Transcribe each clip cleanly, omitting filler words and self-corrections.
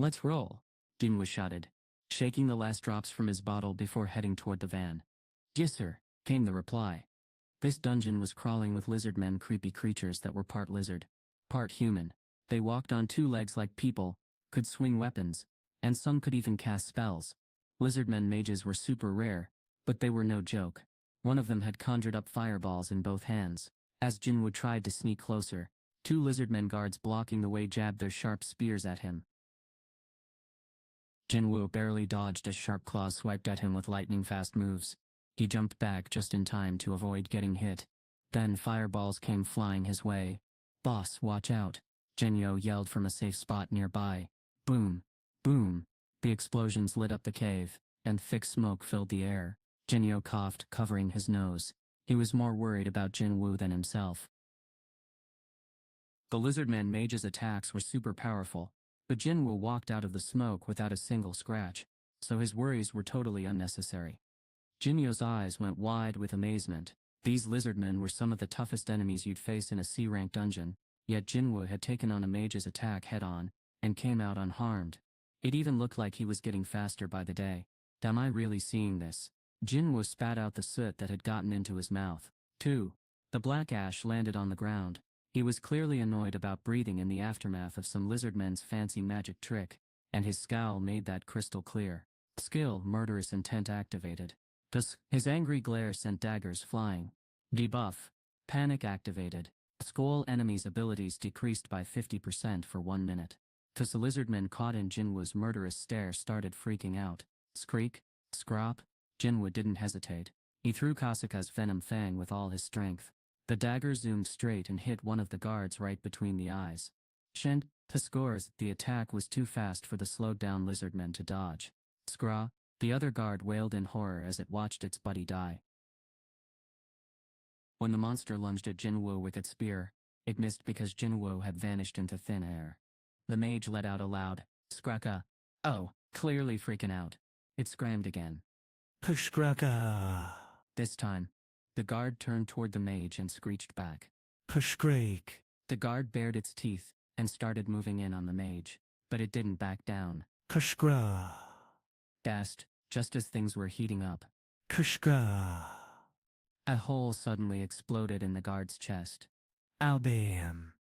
Let's roll, Jin-Woo shouted, shaking the last drops from his bottle before heading toward the van. Yes sir, came the reply. This dungeon was crawling with lizardmen, creepy creatures that were part lizard, part human. They walked on two legs like people, could swing weapons, and some could even cast spells. Lizardmen mages were super rare, but they were no joke. One of them had conjured up fireballs in both hands. As Jin-Woo tried to sneak closer, two lizardmen guards blocking the way jabbed their sharp spears at him. Jin-Woo barely dodged as sharp claws swiped at him with lightning-fast moves. He jumped back just in time to avoid getting hit. Then fireballs came flying his way. Boss, watch out, Jin-Woo yelled from a safe spot nearby. Boom, boom. The explosions lit up the cave, and thick smoke filled the air. Jin-Woo coughed, covering his nose. He was more worried about Jin-Woo than himself. The lizardman mage's attacks were super powerful, but Jin-Woo walked out of the smoke without a single scratch, so his worries were totally unnecessary. Jin-Woo's eyes went wide with amazement. These lizardmen were some of the toughest enemies you'd face in a C-rank dungeon, yet Jin-Woo had taken on a mage's attack head-on, and came out unharmed. It even looked like he was getting faster by the day. Am I really seeing this? Jin-Woo spat out the soot that had gotten into his mouth. 2. The black ash landed on the ground. He was clearly annoyed about breathing in the aftermath of some lizardmen's fancy magic trick, and his scowl made that crystal clear. Skill, murderous intent activated. His angry glare sent daggers flying. Debuff, panic activated. Skull enemies' abilities decreased by 50% for 1 minute. The lizardmen caught in Jin-Woo's murderous stare started freaking out. Skreek, scrop. Jin-Woo didn't hesitate. He threw Kasuka's venom fang with all his strength. The dagger zoomed straight and hit one of the guards right between the eyes. Shent, to scores, the attack was too fast for the slowed-down lizardmen to dodge. Skra, the other guard wailed in horror as it watched its buddy die. When the monster lunged at Jin-Woo with its spear, it missed because Jin-Woo had vanished into thin air. The mage let out a loud, "Skraka." Oh, clearly freaking out. It screamed again. Pshkraka. This time, the guard turned toward the mage and screeched back. Pshkrake. The guard bared its teeth and started moving in on the mage, but it didn't back down. Kshkra. Dashed, just as things were heating up. Kshkra. A hole suddenly exploded in the guard's chest. Albam.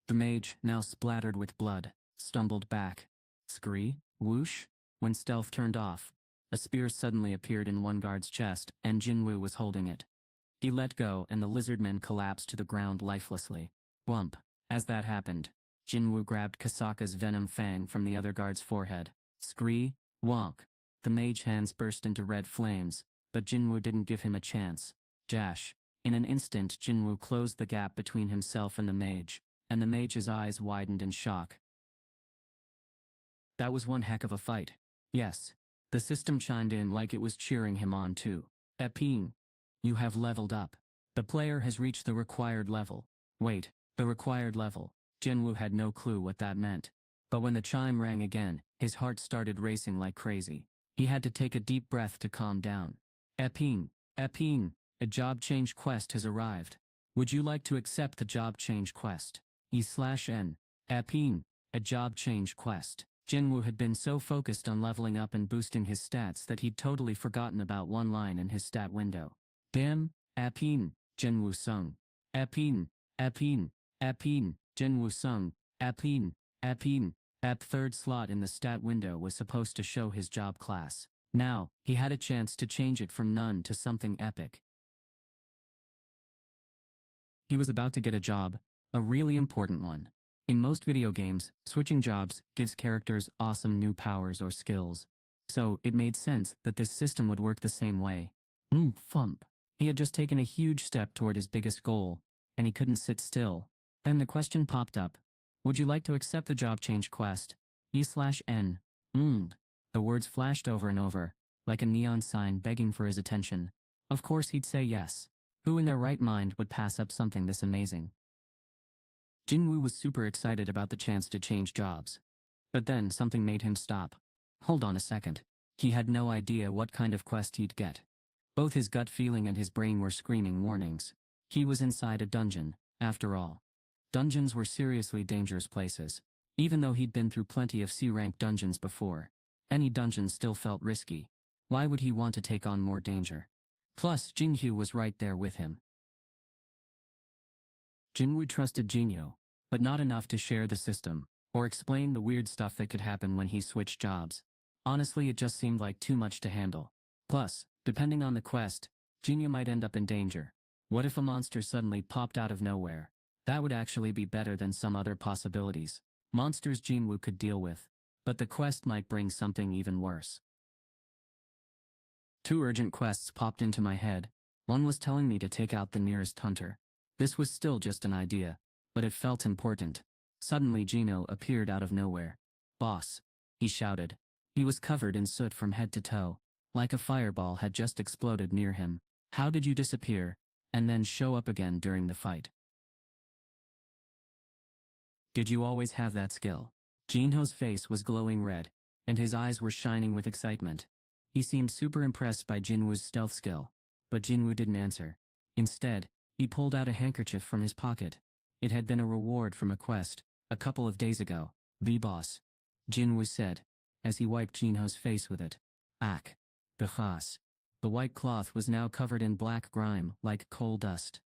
The mage, now splattered with blood, stumbled back. Scree, whoosh. When stealth turned off, a spear suddenly appeared in one guard's chest, and Jin-Woo was holding it. He let go and the lizardman collapsed to the ground lifelessly. Whump. As that happened, Jin-Woo grabbed Kasaka's venom fang from the other guard's forehead. Scree, wonk. The mage hands burst into red flames, but Jin-Woo didn't give him a chance. Jash. In an instant Jin-Woo closed the gap between himself and the mage's eyes widened in shock. That was one heck of a fight. Yes. The system chimed in like it was cheering him on too. Epeen. You have leveled up. The player has reached the required level. Wait, the required level. Jin-Woo had no clue what that meant. But when the chime rang again, his heart started racing like crazy. He had to take a deep breath to calm down. Epeen. Epeen. A job change quest has arrived. Would you like to accept the job change quest? E/N. Epeen. A job change quest. Jin-Woo had been so focused on leveling up and boosting his stats that he'd totally forgotten about one line in his stat window. Damn, Epeen, Jin-Woo sung. Epeen, Epeen, Epeen, Jin-Woo sung. Epeen, Epeen. Third slot in the stat window was supposed to show his job class. Now, he had a chance to change it from none to something epic. He was about to get a job, a really important one. In most video games, switching jobs gives characters awesome new powers or skills. So, it made sense that this system would work the same way. Thump. He had just taken a huge step toward his biggest goal, and he couldn't sit still. Then the question popped up. Would you like to accept the job change quest? E/N. The words flashed over and over, like a neon sign begging for his attention. Of course he'd say yes. Who in their right mind would pass up something this amazing? Jin-Woo was super excited about the chance to change jobs. But then something made him stop. Hold on a second. He had no idea what kind of quest he'd get. Both his gut feeling and his brain were screaming warnings. He was inside a dungeon, after all. Dungeons were seriously dangerous places. Even though he'd been through plenty of C-rank dungeons before, any dungeon still felt risky. Why would he want to take on more danger? Plus, Jin-Woo was right there with him. Jin-Woo trusted Jin-Woo, but not enough to share the system, or explain the weird stuff that could happen when he switched jobs. Honestly, it just seemed like too much to handle. Plus, depending on the quest, Jin-Woo might end up in danger. What if a monster suddenly popped out of nowhere? That would actually be better than some other possibilities. Monsters Jin-Woo could deal with, but the quest might bring something even worse. 2 urgent quests popped into my head. One was telling me to take out the nearest hunter. This was still just an idea, but it felt important. Suddenly Gino appeared out of nowhere. "Boss," he shouted. He was covered in soot from head to toe, like a fireball had just exploded near him. "How did you disappear, and then show up again during the fight? Did you always have that skill?" Jinho's face was glowing red, and his eyes were shining with excitement. He seemed super impressed by Jinwoo's stealth skill, but Jin-Woo didn't answer. Instead, he pulled out a handkerchief from his pocket. It had been a reward from a quest, a couple of days ago. "The boss," Jin-Woo said, as he wiped Jinho's face with it. "Ak. Behas." The white cloth was now covered in black grime, like coal dust.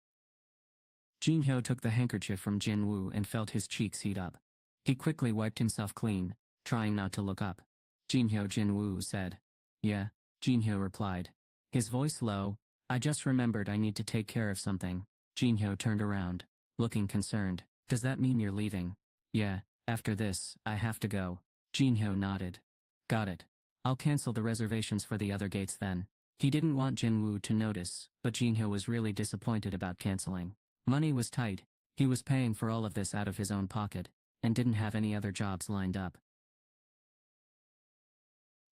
Jinho took the handkerchief from Jin-Woo and felt his cheeks heat up. He quickly wiped himself clean, trying not to look up. Jin-Woo said. "Yeah," Jinho replied, his voice low. "I just remembered I need to take care of something." Jinho turned around, looking concerned. "Does that mean you're leaving?" "Yeah, after this, I have to go." Jinho nodded. "Got it. I'll cancel the reservations for the other gates then." He didn't want Jin-Woo to notice, but Jinho was really disappointed about canceling. Money was tight. He was paying for all of this out of his own pocket, and didn't have any other jobs lined up.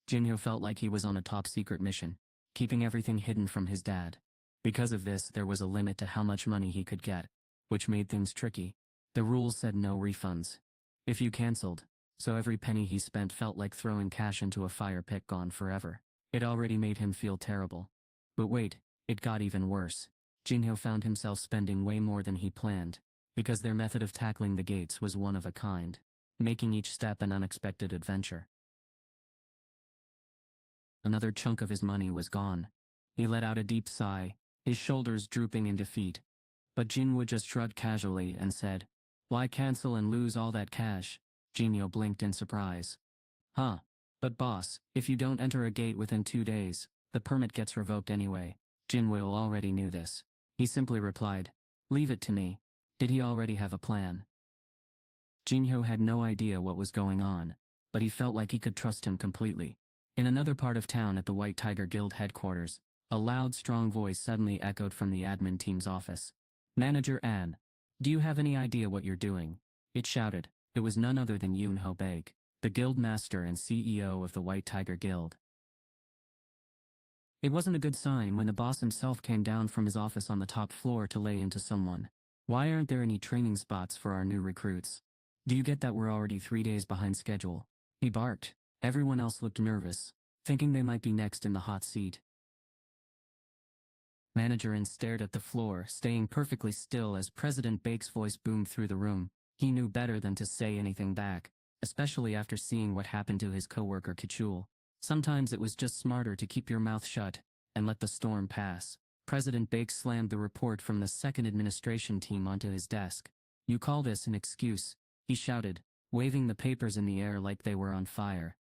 Jinho felt like he was on a top-secret mission, keeping everything hidden from his dad. Because of this, there was a limit to how much money he could get, which made things tricky. The rules said no refunds if you cancelled, so every penny he spent felt like throwing cash into a fire pit gone forever. It already made him feel terrible. But wait, it got even worse. Jinho found himself spending way more than he planned, because their method of tackling the gates was one of a kind, making each step an unexpected adventure. Another chunk of his money was gone. He let out a deep sigh, his shoulders drooping in defeat. But Jin-Woo just shrugged casually and said, "Why cancel and lose all that cash?" Jinho blinked in surprise. "Huh. But boss, if you don't enter a gate within 2 days, the permit gets revoked anyway." Jin-Woo already knew this. He simply replied, "Leave it to me." Did he already have a plan? Jinho had no idea what was going on, but he felt like he could trust him completely. In another part of town at the White Tiger Guild headquarters, a loud, strong voice suddenly echoed from the admin team's office. "Manager Ann, do you have any idea what you're doing?" It shouted. It was none other than Yoon-ho Baek, the guild master and CEO of the White Tiger Guild. It wasn't a good sign when the boss himself came down from his office on the top floor to lay into someone. "Why aren't there any training spots for our new recruits? Do you get that we're already 3 days behind schedule?" He barked. Everyone else looked nervous, thinking they might be next in the hot seat. Manager Ann stared at the floor, staying perfectly still as President Baek's voice boomed through the room. He knew better than to say anything back, especially after seeing what happened to his coworker Kichul. Sometimes it was just smarter to keep your mouth shut and let the storm pass. President Baek slammed the report from the second administration team onto his desk. "You call this an excuse?" he shouted, waving the papers in the air like they were on fire.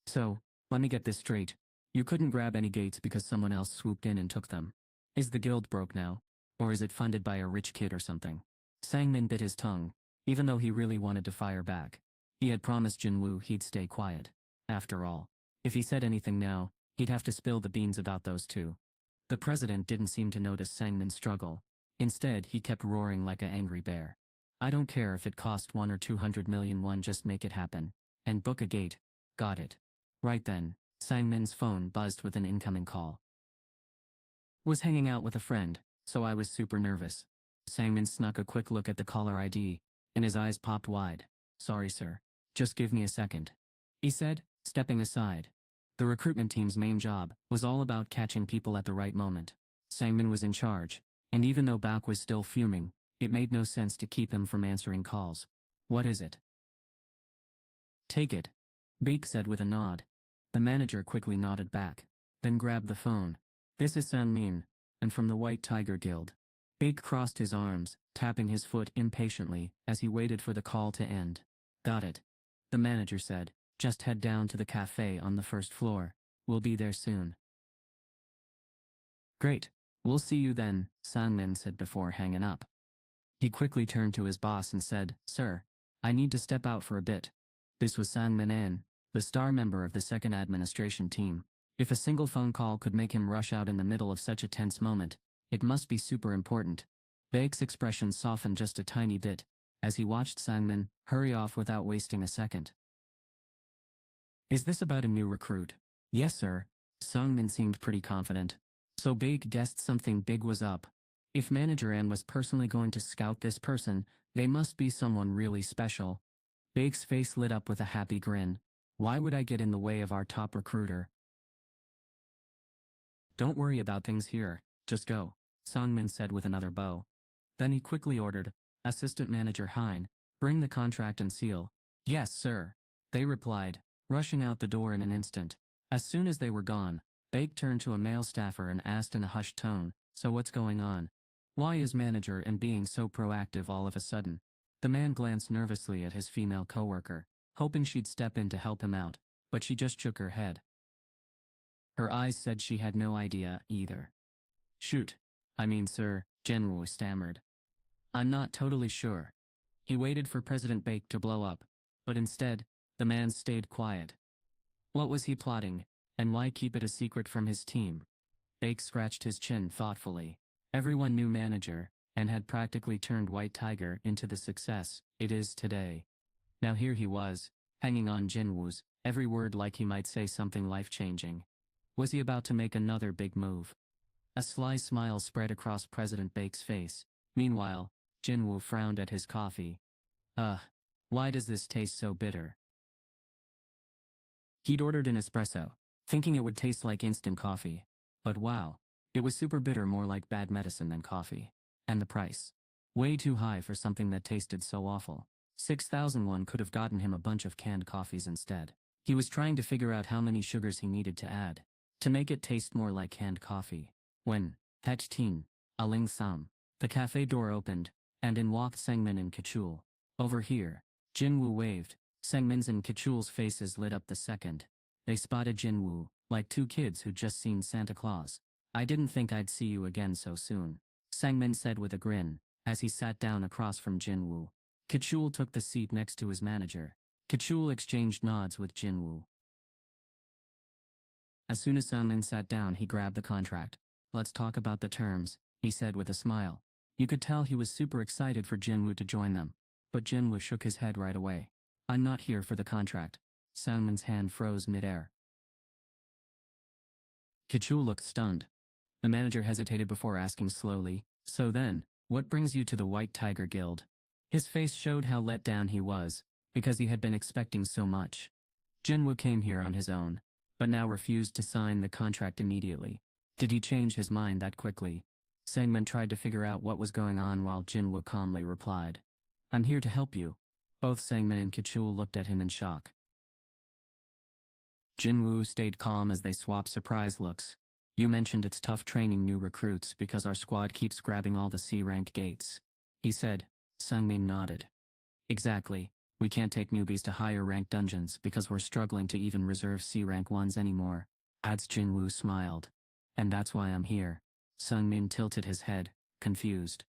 "So, let me get this straight. You couldn't grab any gates because someone else swooped in and took them. Is the guild broke now? Or is it funded by a rich kid or something?" Sangmin bit his tongue, even though he really wanted to fire back. He had promised Jin-Woo he'd stay quiet. After all, if he said anything now, he'd have to spill the beans about those two. The president didn't seem to notice Sangmin's struggle. Instead, he kept roaring like an angry bear. "I don't care if it cost 1 or 200 million won, just make it happen. And book a gate." "Got it." Right then, Sangmin's phone buzzed with an incoming call. "Was hanging out with a friend, so I was super nervous." Sangmin snuck a quick look at the caller ID, and his eyes popped wide. "Sorry sir. Just give me a second," he said, stepping aside. The recruitment team's main job was all about catching people at the right moment. Sangmin was in charge, and even though Baek was still fuming, It made no sense to keep him from answering calls. What is it? Take it, Baek said with a nod. The manager quickly nodded back, then grabbed the phone. This is Sang-min, and from the White Tiger Guild. Baek crossed his arms, tapping his foot impatiently as he waited for the call to end. Got it, the manager said. Just head down to the cafe on the first floor. We'll be there soon. Great. We'll see you then, Sang-min said before hanging up. He quickly turned to his boss and said, Sir, I need to step out for a bit. This was Sang-min, the star member of the second administration team. If a single phone call could make him rush out in the middle of such a tense moment, it must be super important. Baek's expression softened just a tiny bit as he watched Sang-min hurry off without wasting a second. Is this about a new recruit? Yes, sir. Sang-min seemed pretty confident. So Baek guessed something big was up. If Manager An was personally going to scout this person, they must be someone really special. Baek's face lit up with a happy grin. Why would I get in the way of our top recruiter? Don't worry about things here, just go, Sang-min said with another bow. Then he quickly ordered, Assistant Manager Hein, bring the contract and seal. Yes, sir, they replied, rushing out the door in an instant. As soon as they were gone, Baek turned to a male staffer and asked in a hushed tone, So what's going on? Why is Manager An being so proactive all of a sudden? The man glanced nervously at his female coworker, hoping she'd step in to help him out, but she just shook her head. Her eyes said she had no idea either. Shoot. I mean, sir, Jin-Woo stammered. I'm not totally sure. He waited for President Baek to blow up, but instead, the man stayed quiet. What was he plotting, and why keep it a secret from his team? Baek scratched his chin thoughtfully. Everyone knew Manager An had practically turned White Tiger into the success it is today. Now here he was, hanging on Jin-Woo's every word like he might say something life-changing. Was he about to make another big move? A sly smile spread across President Baek's face. Meanwhile, Jin-Woo frowned at his coffee. Why does this taste so bitter? He'd ordered an espresso, thinking it would taste like instant coffee. But wow, it was super bitter, more like bad medicine than coffee. And the price. Way too high for something that tasted so awful. 6,001 could have gotten him a bunch of canned coffees instead. He was trying to figure out how many sugars he needed to add to make it taste more like canned coffee. When, Hech Tin, Aling Sam, the cafe door opened, and in walked Sang-min and Kachul. Over here, Jin-Woo waved. Sang-min's and Kachul's faces lit up the second they spotted Jin-Woo, like two kids who'd just seen Santa Claus. I didn't think I'd see you again so soon, Sang-min said with a grin, as he sat down across from Jin-Woo. Kachul took the seat next to his manager. Kachul exchanged nods with Jin-Woo. As soon as Sang-min sat down, he grabbed the contract. Let's talk about the terms, he said with a smile. You could tell he was super excited for Jin-Woo to join them. But Jin-Woo shook his head right away. I'm not here for the contract. Sang-min's hand froze midair. Kachul looked stunned. The manager hesitated before asking slowly, So then, what brings you to the White Tiger Guild? His face showed how let down he was, because he had been expecting so much. Jin-Woo came here on his own, but now refused to sign the contract immediately. Did he change his mind that quickly? Sang-min tried to figure out what was going on while Jin-Woo calmly replied, I'm here to help you. Both Sang-min and Kachul looked at him in shock. Jin-Woo stayed calm as they swapped surprise looks. You mentioned it's tough training new recruits because our squad keeps grabbing all the C-rank gates, he said. Sang-min nodded. Exactly. We can't take newbies to higher rank dungeons because we're struggling to even reserve C-rank ones anymore. Adds Jin-Woo smiled. And that's why I'm here. Sang-min tilted his head, confused.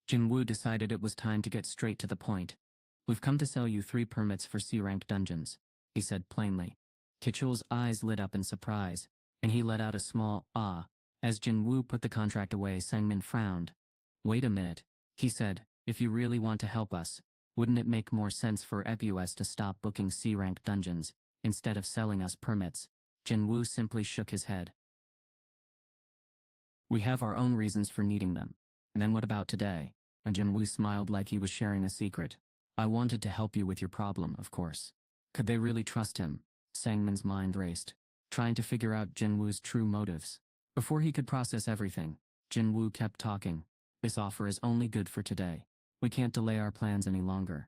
Jin-Woo decided it was time to get straight to the point. We've come to sell you 3 permits for C-rank dungeons, he said plainly. Kachul's eyes lit up in surprise, and he let out a small ah. As Jin-Woo put the contract away, Sang-min frowned. Wait a minute, he said. If you really want to help us, wouldn't it make more sense for EPUS to stop booking C-rank dungeons instead of selling us permits? Jin-Woo simply shook his head. We have our own reasons for needing them. And then what about today? And Jin-Woo smiled like he was sharing a secret. I wanted to help you with your problem, of course. Could they really trust him? Sang-min's mind raced, trying to figure out Jin-Woo's true motives. Before he could process everything, Jin-Woo kept talking. This offer is only good for today. We can't delay our plans any longer.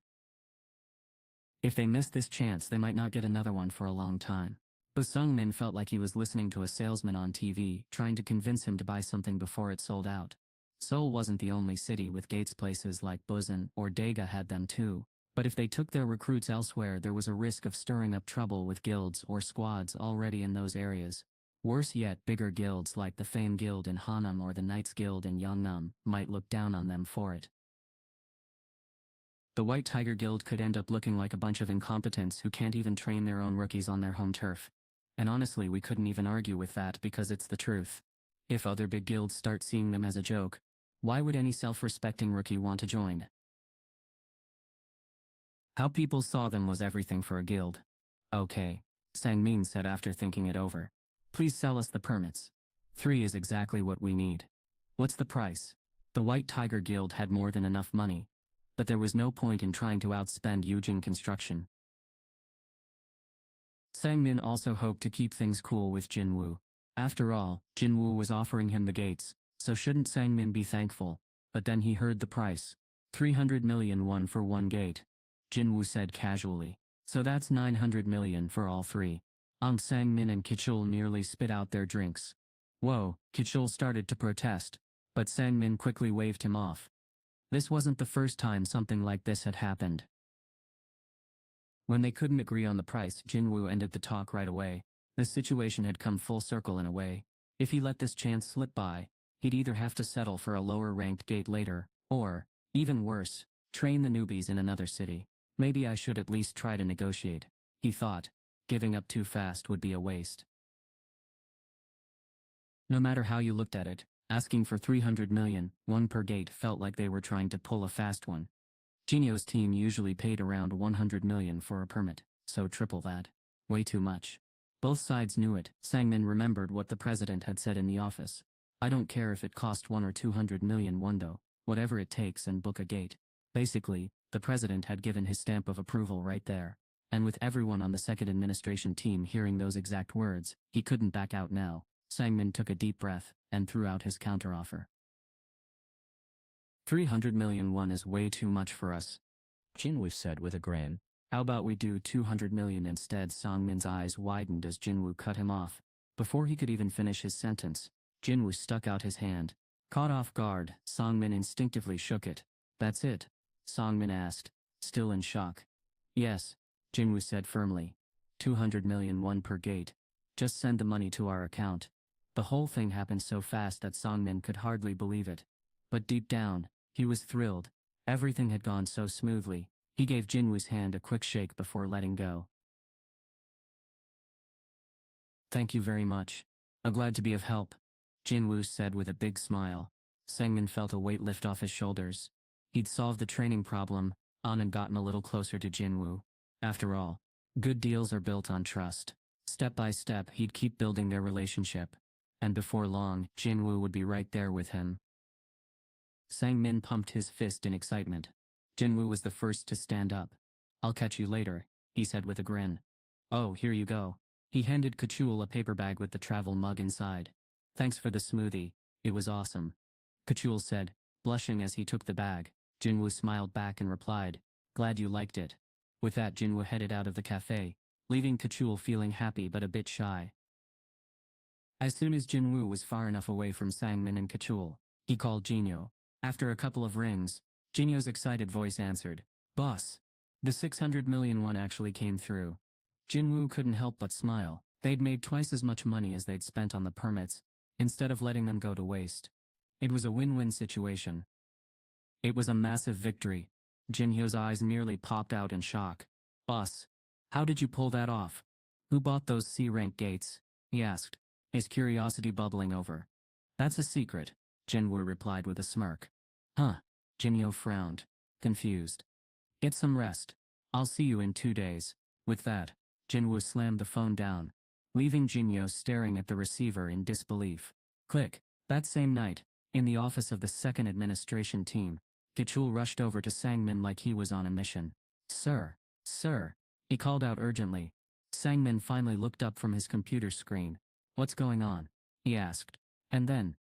If they miss this chance, they might not get another one for a long time. But Sung-min felt like he was listening to a salesman on TV, trying to convince him to buy something before it sold out. Seoul wasn't the only city with gates. Places like Busan or Daegu had them too. But if they took their recruits elsewhere, there was a risk of stirring up trouble with guilds or squads already in those areas. Worse yet, bigger guilds like the Fame Guild in Hanam or the Knights Guild in Yeongnam might look down on them for it. The White Tiger Guild could end up looking like a bunch of incompetents who can't even train their own rookies on their home turf. And honestly, we couldn't even argue with that because it's the truth. If other big guilds start seeing them as a joke, why would any self-respecting rookie want to join? How people saw them was everything for a guild. Okay, Sang-min said after thinking it over. Please sell us the permits. 3 is exactly what we need. What's the price? The White Tiger Guild had more than enough money. But there was no point in trying to outspend Yujin Construction. Sang-min also hoped to keep things cool with Jin-Woo. After all, Jin-Woo was offering him the gates, so shouldn't Sang-min be thankful? But then he heard the price. 300 million won for 1 gate. Jin-Woo said casually. So that's 900 million for all 3. Sang-min and Kichul nearly spit out their drinks. Whoa, Kichul started to protest, but Sang-min quickly waved him off. This wasn't the first time something like this had happened. When they couldn't agree on the price, Jin-Woo ended the talk right away. The situation had come full circle in a way. If he let this chance slip by, he'd either have to settle for a lower-ranked gate later, or, even worse, train the newbies in another city. Maybe I should at least try to negotiate, he thought. Giving up too fast would be a waste. No matter how you looked at it, asking for 300 million, 1 per gate, felt like they were trying to pull a fast one. Jinyo's team usually paid around 100 million for a permit, so triple that. Way too much. Both sides knew it. Sang-min remembered what the president had said in the office. I don't care if it cost 1 or 200 million won though, whatever it takes, and book a gate. Basically, the president had given his stamp of approval right there. And with everyone on the second administration team hearing those exact words, he couldn't back out now. Sang-min took a deep breath and threw out his counteroffer. 300 million won is way too much for us, Jin-Woo said with a grin. How about we do 200 million instead? Sang-min's eyes widened as Jin-Woo cut him off. Before he could even finish his sentence, Jin-Woo stuck out his hand. Caught off guard, Sang-min instinctively shook it. That's it? Sang-min asked, still in shock. Yes, Jin-Woo said firmly. 200 million won per gate. Just send the money to our account. The whole thing happened so fast that Sang-min could hardly believe it. But deep down, he was thrilled. Everything had gone so smoothly. He gave Jin-Woo's hand a quick shake before letting go. Thank you very much. I'm glad to be of help, Jin-Woo said with a big smile. Sang-min felt a weight lift off his shoulders. He'd solved the training problem, and gotten a little closer to Jin-Woo. After all, good deals are built on trust. Step by step, he'd keep building their relationship. And before long, Jin-Woo would be right there with him. Sang-min pumped his fist in excitement. Jin-Woo was the first to stand up. I'll catch you later, he said with a grin. Oh, here you go. He handed Kachul a paper bag with the travel mug inside. Thanks for the smoothie, it was awesome, Kachul said, blushing as he took the bag. Jin-Woo smiled back and replied, glad you liked it. With that, Jin-Woo headed out of the cafe, leaving Kachul feeling happy but a bit shy. As soon as Jin-Woo was far enough away from Sang-min and Kachul, he called Jinyo. After a couple of rings, Jinyo's excited voice answered, Boss. The 600 million one actually came through. Jin-Woo couldn't help but smile. They'd made twice as much money as they'd spent on the permits, instead of letting them go to waste. It was a win-win situation. It was a massive victory. Jinyo's eyes nearly popped out in shock. Boss, how did you pull that off? Who bought those C-rank gates? He asked, his curiosity bubbling over. That's a secret, Jin-Woo replied with a smirk. Huh? Jinyo frowned, confused. Get some rest. I'll see you in 2 days. With that, Jin-Woo slammed the phone down, leaving Jinyo staring at the receiver in disbelief. Click. That same night, in the office of the second administration team, Kichul rushed over to Sang-min like he was on a mission. Sir, he called out urgently. Sang-min finally looked up from his computer screen. What's going on? He asked. And then,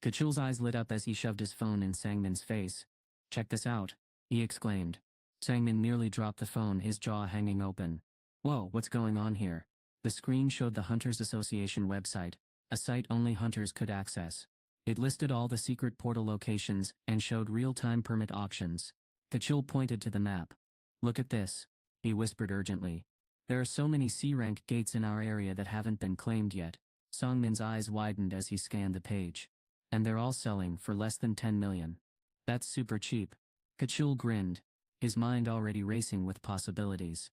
Kachul's eyes lit up as he shoved his phone in Sangmin's face. "Check this out," he exclaimed. Sangmin nearly dropped the phone, his jaw hanging open. "Whoa, what's going on here?" The screen showed the Hunters Association website, a site only hunters could access. It listed all the secret portal locations and showed real-time permit auctions. Kachul pointed to the map. "Look at this," he whispered urgently. "There are so many C-rank gates in our area that haven't been claimed yet." Sangmin's eyes widened as he scanned the page. "And they're all selling for less than 10 million. That's super cheap." Kachul grinned, his mind already racing with possibilities.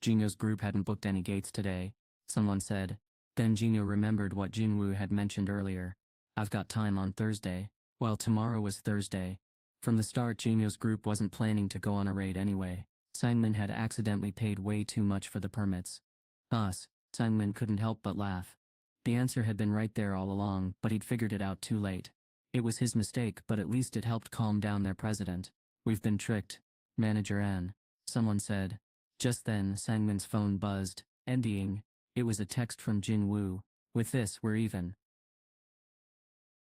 Jinyo's group hadn't booked any gates today, someone said. Then Jinyo remembered what Jin-Woo had mentioned earlier. "I've got time on Thursday." Well, tomorrow was Thursday. From the start, Jinyo's group wasn't planning to go on a raid anyway. Sangmin had accidentally paid way too much for the permits. Thus, Sangmin couldn't help but laugh. The answer had been right there all along, but he'd figured it out too late. It was his mistake, but at least it helped calm down their president. "We've been tricked, Manager An," someone said. Just then, Sangmin's phone buzzed, ending. It was a text from Jin-Woo. "With this, we're even.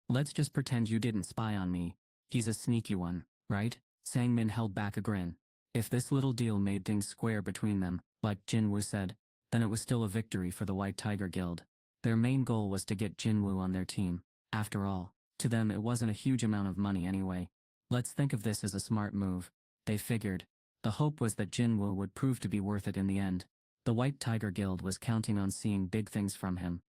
Let's just pretend you didn't spy on me. He's a sneaky one, right?" Sangmin held back a grin. If this little deal made things square between them, like Jin-Woo said, then it was still a victory for the White Tiger Guild. Their main goal was to get Jin-Woo on their team. After all, to them it wasn't a huge amount of money anyway. Let's think of this as a smart move, they figured. The hope was that Jin-Woo would prove to be worth it in the end. The White Tiger Guild was counting on seeing big things from him.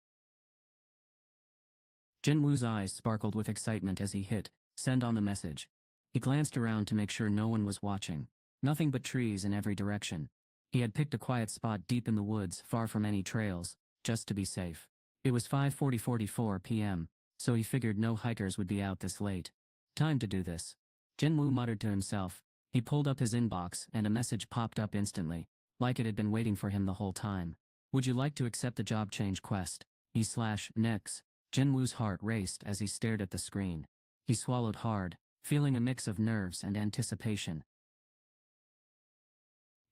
Jin-Woo's eyes sparkled with excitement as he hit send on the message. He glanced around to make sure no one was watching. Nothing but trees in every direction. He had picked a quiet spot deep in the woods, far from any trails, just to be safe. It was 5:44 p.m., so he figured no hikers would be out this late. Time to do this. Jin-Woo muttered to himself. He pulled up his inbox and a message popped up instantly, like it had been waiting for him the whole time. "Would you like to accept the job change quest? E/Nex." Jin-Woo's heart raced as he stared at the screen. He swallowed hard, feeling a mix of nerves and anticipation.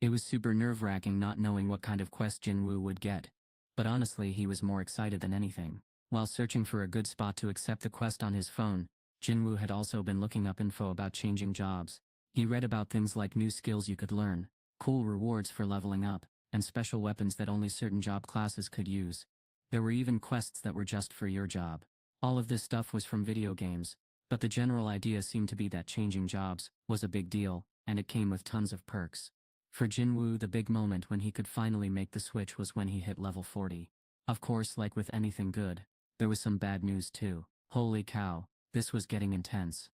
It was super nerve-wracking not knowing what kind of quest Jin-Woo would get. But honestly, he was more excited than anything. While searching for a good spot to accept the quest on his phone, Jin-Woo had also been looking up info about changing jobs. He read about things like new skills you could learn, cool rewards for leveling up, and special weapons that only certain job classes could use. There were even quests that were just for your job. All of this stuff was from video games, but the general idea seemed to be that changing jobs was a big deal, and it came with tons of perks. For Jin-Woo, the big moment when he could finally make the switch was when he hit level 40. Of course, like with anything good, there was some bad news too. Holy cow, this was getting intense.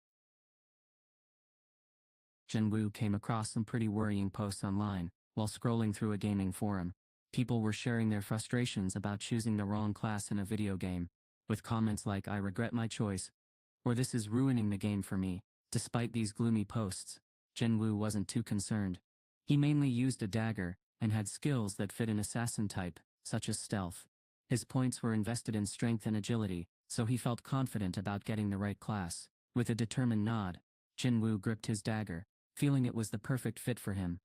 Jin-Woo came across some pretty worrying posts online while scrolling through a gaming forum. People were sharing their frustrations about choosing the wrong class in a video game, with comments like "I regret my choice," or "This is ruining the game for me." Despite these gloomy posts, Jin-Woo wasn't too concerned. He mainly used a dagger and had skills that fit an assassin type, such as stealth. His points were invested in strength and agility, so he felt confident about getting the right class. With a determined nod, Jin-Woo gripped his dagger, feeling it was the perfect fit for him.